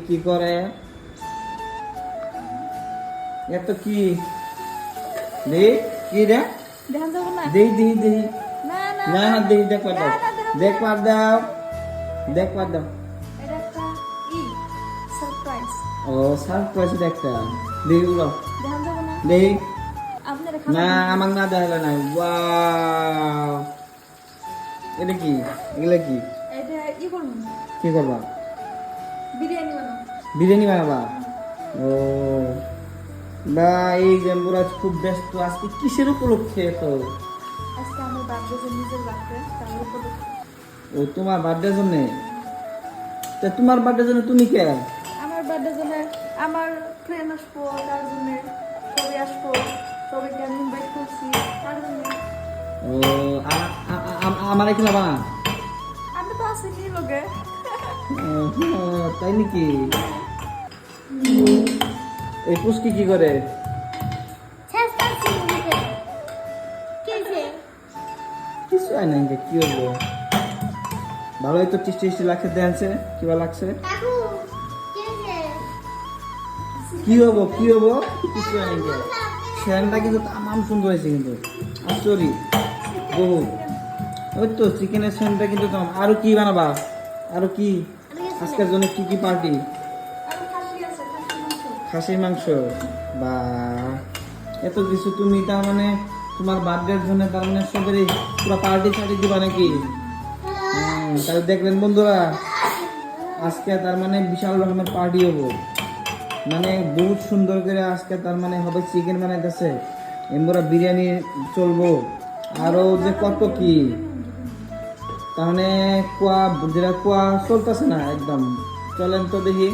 কি করে এত কি দে কি রে দেখান যাব না দেই দেই দেই না না না না দেই দেখ পার দাও দেখ পার দাও দেখ পার দাও এটা একটা সারপ্রাইজ ও সারপ্রাইজ একটা দেই উড়ো দেখান যাব না দেই আপনারা না খাবেন আমাক না দেখালে না ওয়াও এটা কি এগুলা কি এটা করুন কি করবা বিরিয়ানি বানাবো বিরিয়ানি বানাবা ও বা এই জেম্বুরাজ খুব ব্যস্ত আজকে কিসের উপলক্ষে তো আজকে আমার বার্থডে যে নিজের বার্থডে তার উপলক্ষে ও তোমার বার্থডের জন্য তা তোমার বার্থডের জন্য তুমি কে আমার বার্থডে জন্য আমার ফ্রেন্ড আসবো তার জন্য সবাই আসবো সবাইকে আমি ইনভাইট করছি তার জন্য ও আমার এখানে বানা আপনি তো আছেন এই লোকে তাই নাকি এই পুষ্কি কি করে কিছু হয় না ইনকে, কি হবো ভালোই তো টিস্টি টিস্টি লাগছে দেখছে কিবা লাগছে কি হবো কি হবো কিছু হয় না ইনকে। সেনটা কিন্তু তামাম সুন্দর হয়েছে কিন্তু আশ্চর্য বহু ওই তো চিকেনের সেনটা কিন্তু তামাম। আরো কি বানাবা আরো কি আজকের জন্য কি কি পার্টি আর খাসি আছে খাসির মাংস বা এত কিছু তুমি তার মানে তোমার বার্থডের জন্য তার মানে সবের পুরো পার্টি ছাড়ি দিবা নাকি তাহলে দেখবেন বন্ধুরা আজকে তার মানে বিশাল রকমের পার্টি হবো মানে বহুত সুন্দর করে আজকে তার মানে হবে চিকেন বানাইতেছে এমরা বিরিয়ানি চলবো আরো যে কত কি তার মানে কুয়া যেটা কুয়া চলতেছে না একদম চলেন তো দেখি